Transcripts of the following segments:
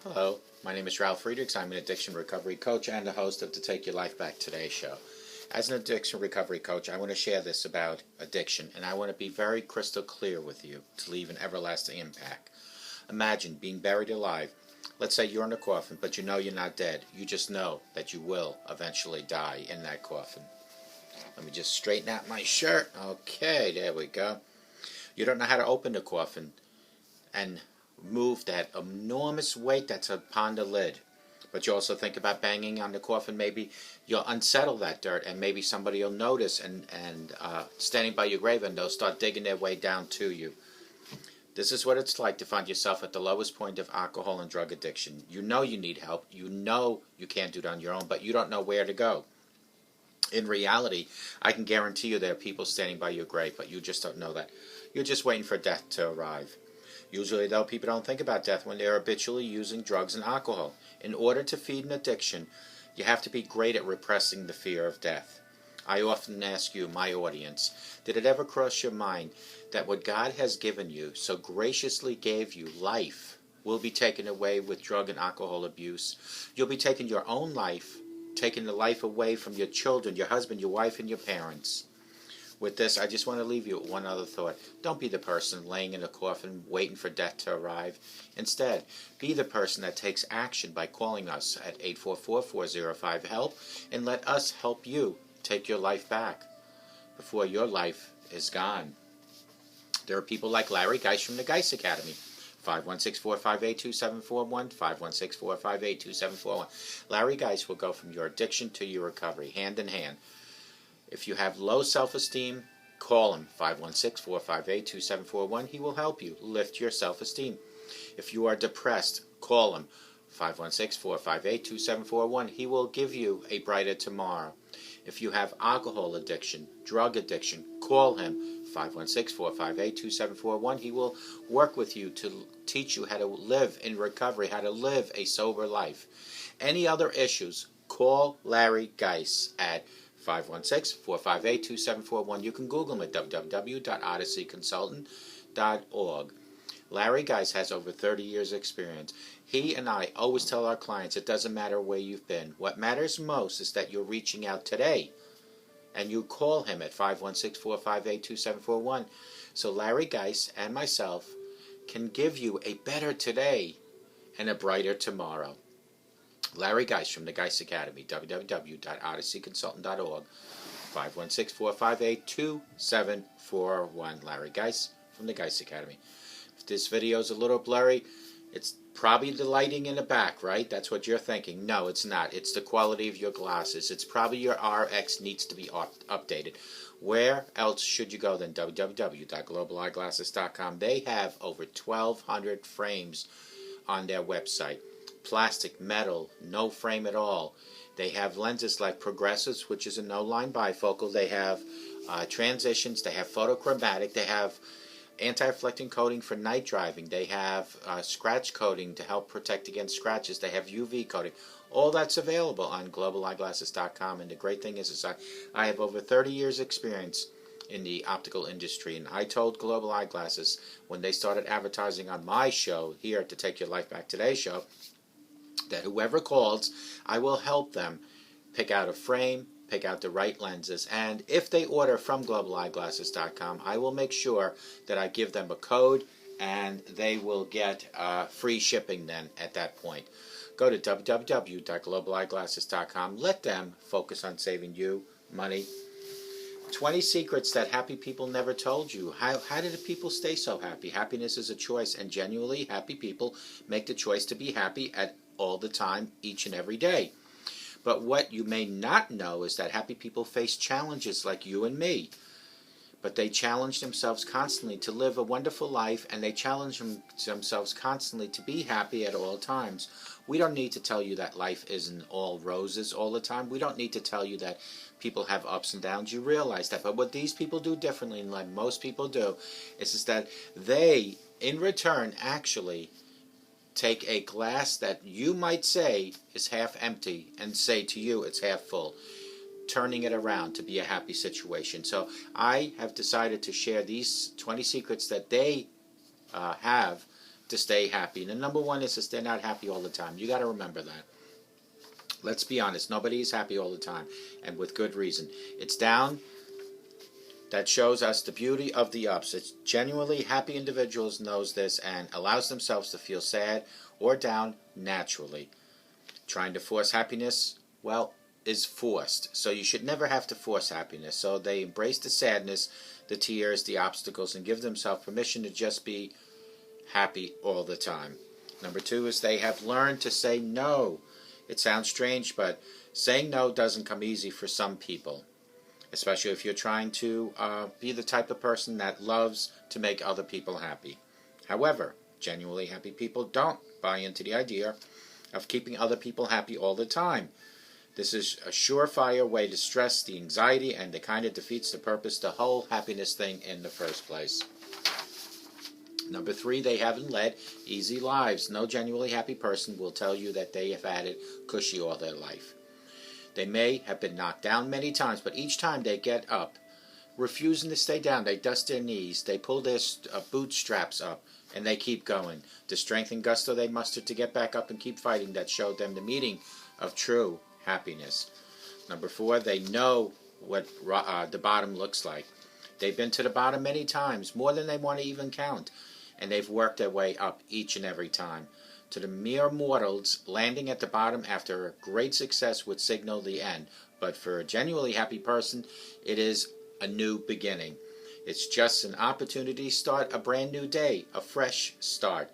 Hello, my name is Ralf Friedrichs. I'm an addiction recovery coach and the host of the Take Your Life Back Today show. As an addiction recovery coach, I want to share this about addiction, and I want to be very crystal clear with you to leave an everlasting impact. Imagine being buried alive. Let's say you're in a coffin, but you know you're not dead. You just know that you will eventually die in that coffin. Let me just straighten out my shirt. Okay, there we go. You don't know how to open the coffin and move that enormous weight that's upon the lid. But you also think about banging on the coffin. Maybe you'll unsettle that dirt, and maybe somebody will notice and standing by your grave, and they'll start digging their way down to you. This is what it's like to find yourself at the lowest point of alcohol and drug addiction. You know you need help. You know you can't do it on your own, but you don't know where to go. In reality, I can guarantee you there are people standing by your grave, but you just don't know that. You're just waiting for death to arrive. Usually, though, people don't think about death when they're habitually using drugs and alcohol. In order to feed an addiction, you have to be great at repressing the fear of death. I often ask you, my audience, did it ever cross your mind that what God has given you, so graciously gave you, life, will be taken away with drug and alcohol abuse? You'll be taking your own life, taking the life away from your children, your husband, your wife, and your parents. With this, I just want to leave you with one other thought. Don't be the person laying in a coffin waiting for death to arrive. Instead, be the person that takes action by calling us at 844-405-HELP and let us help you take your life back before your life is gone. There are people like Larry Geis from the Geis Academy. 516-458-2741, 516-458-2741. Larry Geis will go from your addiction to your recovery, hand in hand. If you have low self-esteem, call him, 516-458-2741. He will help you lift your self-esteem. If you are depressed, call him, 516-458-2741. He will give you a brighter tomorrow. If you have alcohol addiction, drug addiction, call him, 516-458-2741. He will work with you to teach you how to live in recovery, how to live a sober life. Any other issues, call Larry Geis at 516-458-2741. You can Google him at www.odysseyconsultant.org. Larry Geis has over 30 years experience. He and I always tell our clients it doesn't matter where you've been. What matters most is that you're reaching out today. And you call him at 516-458-2741. So Larry Geis and myself can give you a better today and a brighter tomorrow. Larry Geis from the Geis Academy, www.odysseyconsultant.org, 516-458-2741. Larry Geis from the Geis Academy. If this video is a little blurry, it's probably the lighting in the back, right? That's what you're thinking. No, it's not. It's the quality of your glasses. It's probably your RX needs to be updated. Where else should you go than www.globaleyeglasses.com? They have over 1,200 frames on their website. Plastic, metal, no frame at all. They have lenses like progressives, which is a no-line bifocal. They have transitions. They have photochromatic. They have anti-reflecting coating for night driving. They have scratch coating to help protect against scratches. They have UV coating. All that's available on globaleyeglasses.com. And the great thing is I have over 30 years experience in the optical industry. And I told Global Eyeglasses when they started advertising on my show here at the Take Your Life Back Today show that whoever calls, I will help them pick out a frame, pick out the right lenses, and if they order from globaleyeglasses.com, I will make sure that I give them a code and they will get free shipping then at that point. Go to www.globaleyeglasses.com. Let them focus on saving you money. 20 secrets that happy people never told you. How did the people stay so happy? Happiness is a choice, and genuinely happy people make the choice to be happy at all the time, each and every day. But what you may not know is that happy people face challenges like you and me. But they challenge themselves constantly to live a wonderful life, and they challenge themselves constantly to be happy at all times. We don't need to tell you that life isn't all roses all the time. We don't need to tell you that people have ups and downs. You realize that. But what these people do differently, like most people do, is that they, in return, actually take a glass that you might say is half empty and say to you it's half full, turning it around to be a happy situation. So I have decided to share these 20 secrets that they have to stay happy. And the number one is they're not happy all the time. You got to remember that. Let's be honest. Nobody is happy all the time, and with good reason. It's down that shows us the beauty of the ups. It's genuinely happy individuals knows this and allows themselves to feel sad or down naturally. Trying to force happiness, well, is forced. So you should never have to force happiness. So they embrace the sadness, the tears, the obstacles, and give themselves permission to just be happy all the time. Number two is they have learned to say no. It sounds strange, but saying no doesn't come easy for some people, especially if you're trying to be the type of person that loves to make other people happy. However, genuinely happy people don't buy into the idea of keeping other people happy all the time. This is a surefire way to stress the anxiety, and it kind of defeats the purpose, the whole happiness thing in the first place. Number three, they haven't led easy lives. No genuinely happy person will tell you that they have had it cushy all their life. They may have been knocked down many times, but each time they get up, refusing to stay down, they dust their knees, they pull their bootstraps up, and they keep going. The strength and gusto they mustered to get back up and keep fighting, that showed them the meaning of true happiness. Number four, they know what the bottom looks like. They've been to the bottom many times, more than they want to even count, and they've worked their way up each and every time. To the mere mortals, landing at the bottom after a great success would signal the end. But for a genuinely happy person, it is a new beginning. It's just an opportunity to start a brand new day, a fresh start,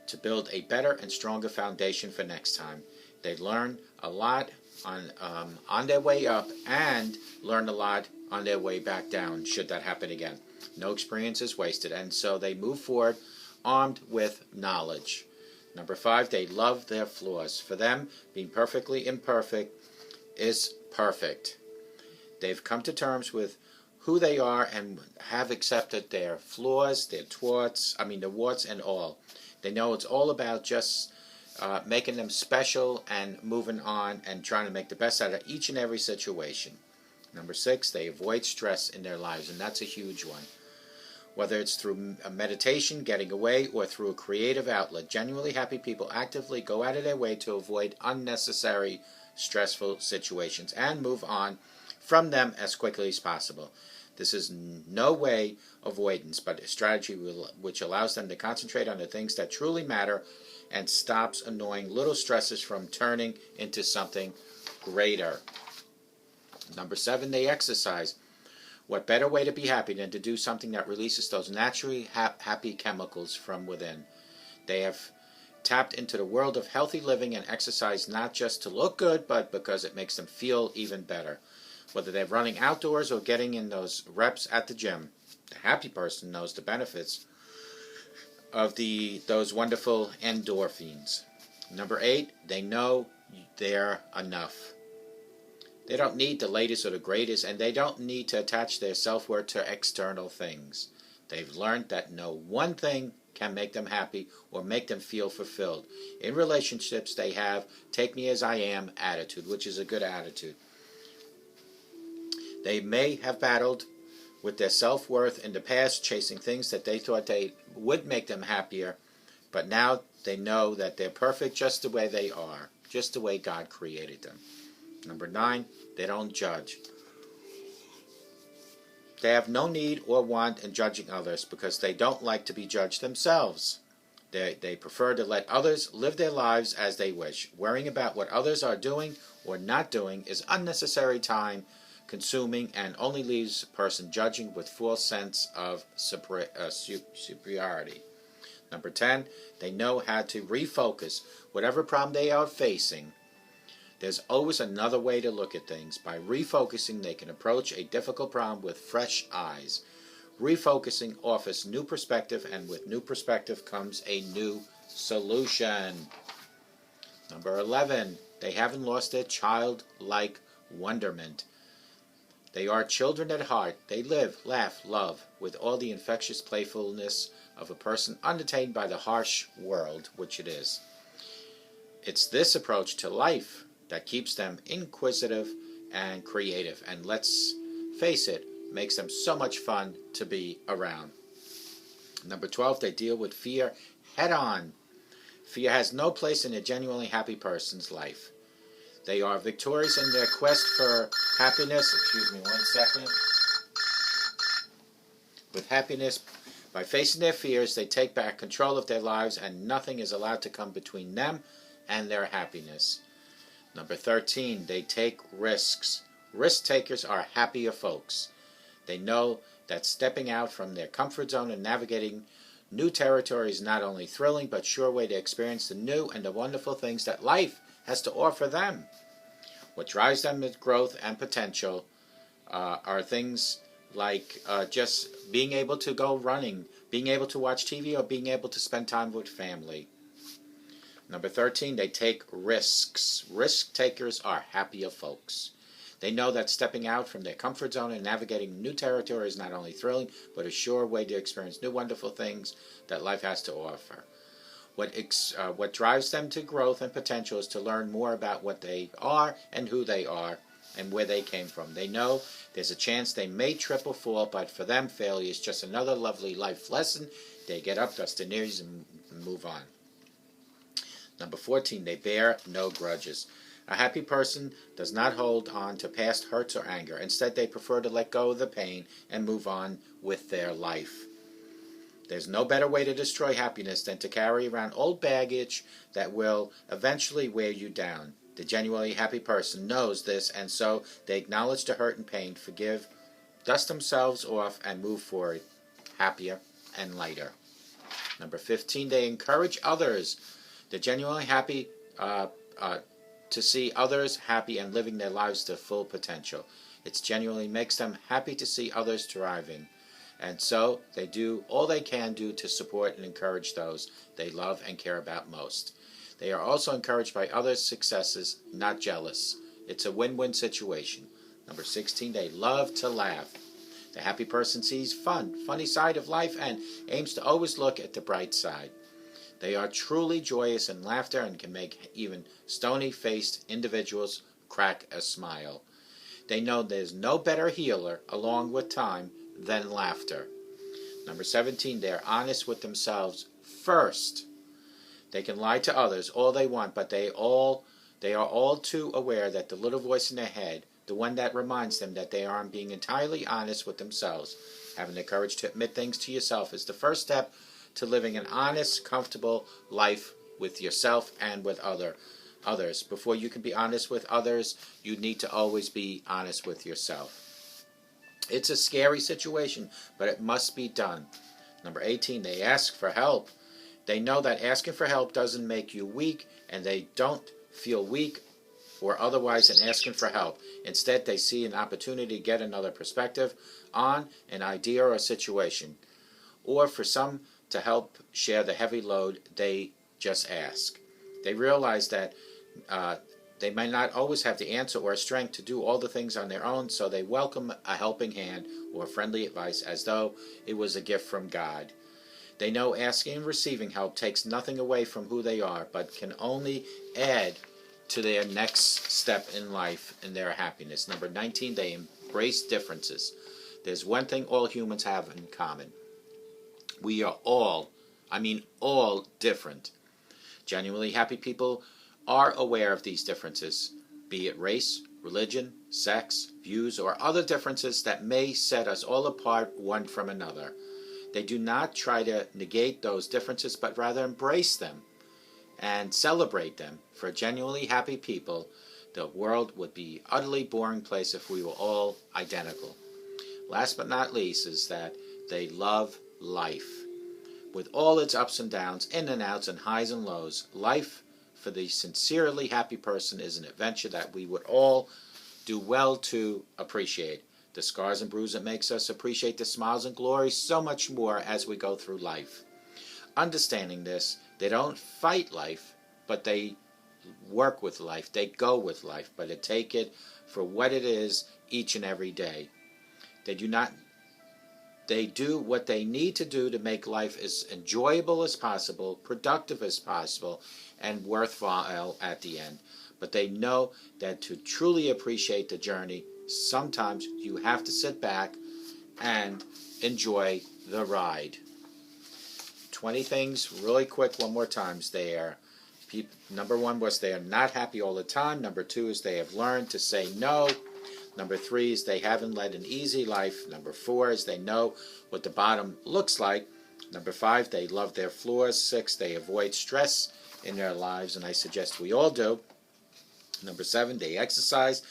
to build a better and stronger foundation for next time. They learn a lot on their way up and learn a lot on their way back down, should that happen again. No experience is wasted, and so they move forward armed with knowledge. Number five, they love their flaws. For them, being perfectly imperfect is perfect. They've come to terms with who they are and have accepted their flaws, their warts and all. They know it's all about just making them special and moving on and trying to make the best out of each and every situation. Number six, they avoid stress in their lives, and that's a huge one. Whether it's through a meditation, getting away, or through a creative outlet, genuinely happy people actively go out of their way to avoid unnecessary stressful situations and move on from them as quickly as possible. This is no way avoidance, but a strategy which allows them to concentrate on the things that truly matter and stops annoying little stresses from turning into something greater. Number seven, they exercise. What better way to be happy than to do something that releases those naturally happy chemicals from within? They have tapped into the world of healthy living and exercise not just to look good, but because it makes them feel even better. Whether they're running outdoors or getting in those reps at the gym, the happy person knows the benefits of those wonderful endorphins. Number eight, they know they're enough. They don't need the latest or the greatest, and they don't need to attach their self-worth to external things. They've learned that no one thing can make them happy or make them feel fulfilled. In relationships, they have take me as I am attitude, which is a good attitude. They may have battled with their self-worth in the past, chasing things that they thought they would make them happier, but now they know that they're perfect just the way they are, just the way God created them. Number nine, they don't judge. They have no need or want in judging others because they don't like to be judged themselves. They prefer to let others live their lives as they wish. Worrying about what others are doing or not doing is unnecessary time consuming and only leaves a person judging with false sense of superiority. Number 10, they know how to refocus whatever problem they are facing. There's always another way to look at things. By refocusing, they can approach a difficult problem with fresh eyes. Refocusing offers new perspective, and with new perspective comes a new solution. Number 11, they haven't lost their childlike wonderment. They are children at heart. They live, laugh, love with all the infectious playfulness of a person undetained by the harsh world, which it is. It's this approach to life that keeps them inquisitive and creative, and let's face it, makes them so much fun to be around. Number 12, they deal with fear head on. Fear has no place in a genuinely happy person's life. They are victorious in their quest for happiness. Excuse me 1 second. With happiness, by facing their fears, they take back control of their lives, and nothing is allowed to come between them and their happiness. Number 13, they take risks. Risk takers are happier folks. They know that stepping out from their comfort zone and navigating new territory is not only thrilling, but sure way to experience the new and the wonderful things that life has to offer them. What drives them with growth and potential are things like just being able to go running, being able to watch TV, or being able to spend time with family. Number 13, they take risks. Risk takers are happier folks. They know that stepping out from their comfort zone and navigating new territory is not only thrilling, but a sure way to experience new wonderful things that life has to offer. What drives them to growth and potential is to learn more about what they are and who they are and where they came from. They know there's a chance they may trip or fall, but for them, failure is just another lovely life lesson. They get up, dust their knees, and move on. Number 14, they bear no grudges. A happy person does not hold on to past hurts or anger. Instead, they prefer to let go of the pain and move on with their life. There's no better way to destroy happiness than to carry around old baggage that will eventually wear you down. The genuinely happy person knows this, and so they acknowledge the hurt and pain, forgive, dust themselves off, and move forward, happier and lighter. Number 15, they encourage others. They're genuinely happy to see others happy and living their lives to full potential. It genuinely makes them happy to see others thriving. And so they do all they can do to support and encourage those they love and care about most. They are also encouraged by others' successes, not jealous. It's a win-win situation. Number 16, they love to laugh. The happy person sees funny side of life, and aims to always look at the bright side. They are truly joyous in laughter and can make even stony-faced individuals crack a smile. They know there's no better healer, along with time, than laughter. Number 17, they're honest with themselves first. They can lie to others all they want, but they are all too aware that the little voice in their head, the one that reminds them that they aren't being entirely honest with themselves. Having the courage to admit things to yourself is the first step to living an honest, comfortable life with yourself and with others. Before you can be honest with others, you need to always be honest with yourself. It's a scary situation, but it must be done. Number 18, they ask for help. They know that asking for help doesn't make you weak, and they don't feel weak or otherwise in asking for help. Instead, they see an opportunity to get another perspective on an idea or a situation, or for some to help share the heavy load. They just ask. They realize that they may not always have the answer or strength to do all the things on their own, so they welcome a helping hand or friendly advice as though it was a gift from God. They know asking and receiving help takes nothing away from who they are, but can only add to their next step in life and their happiness. Number 19, they embrace differences. There's one thing all humans have in common. We are all different. Genuinely happy people are aware of these differences, be it race, religion, sex, views, or other differences that may set us all apart one from another. They do not try to negate those differences, but rather embrace them and celebrate them. For genuinely happy people, the world would be an utterly boring place if we were all identical. Last but not least is that they love life. With all its ups and downs, in and outs, and highs and lows, life for the sincerely happy person is an adventure that we would all do well to appreciate. The scars and bruises that makes us appreciate the smiles and glory so much more as we go through life. Understanding this, they don't fight life, but they work with life. They go with life, but they take it for what it is each and every day. They do what they need to do to make life as enjoyable as possible, productive as possible, and worthwhile at the end. But they know that to truly appreciate the journey, sometimes you have to sit back and enjoy the ride. 20 things, really quick, one more time. Number 1 was they are not happy all the time. Number 2 is they have learned to say no. Number 3 is they haven't led an easy life. Number 4 is they know what the bottom looks like. Number 5, they love their flaws. 6, they avoid stress in their lives, and I suggest we all do. Number 7, they exercise.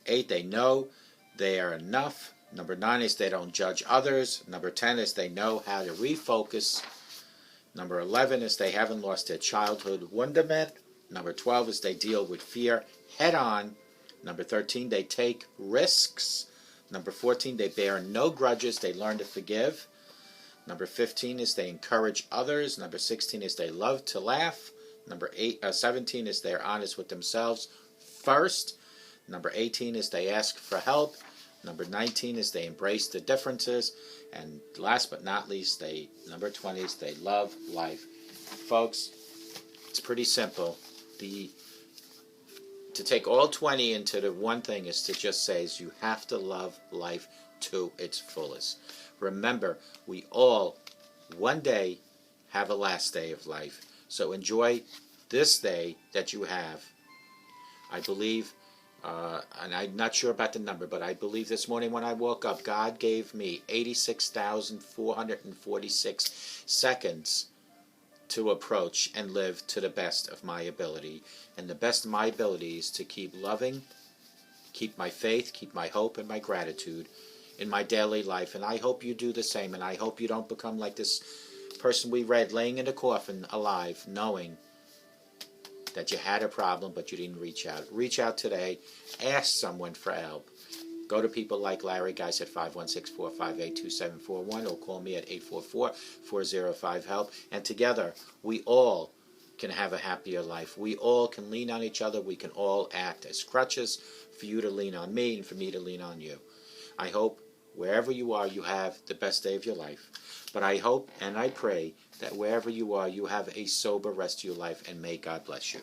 8, they know they are enough. Number 9 is they don't judge others. Number 10 is they know how to refocus. Number 11 is they haven't lost their childhood wonderment. Number 12 is they deal with fear head on. Number 13, they take risks. Number 14, they bear no grudges. They learn to forgive. Number 15 is they encourage others. Number 16 is they love to laugh. Number 17 is they are honest with themselves first. Number 18 is they ask for help. Number 19 is they embrace the differences. And last but not least, number 20 is they love life. Folks, it's pretty simple. To take all 20 into the one thing is to just say is you have to love life to its fullest. Remember, we all one day have a last day of life. So enjoy this day that you have. I believe, and I'm not sure about the number, but I believe this morning when I woke up, God gave me 86,446 seconds to approach and live to the best of my ability. And the best of my ability is to keep loving, keep my faith, keep my hope and my gratitude in my daily life. And I hope you do the same. And I hope you don't become like this person we read laying in a coffin alive, knowing that you had a problem but you didn't reach out. Reach out today. Ask someone for help. Go to people like Larry Geis at 516-458-2741 or call me at 844-405-HELP. And together, we all can have a happier life. We all can lean on each other. We can all act as crutches for you to lean on me and for me to lean on you. I hope wherever you are, you have the best day of your life. But I hope and I pray that wherever you are, you have a sober rest of your life, and may God bless you.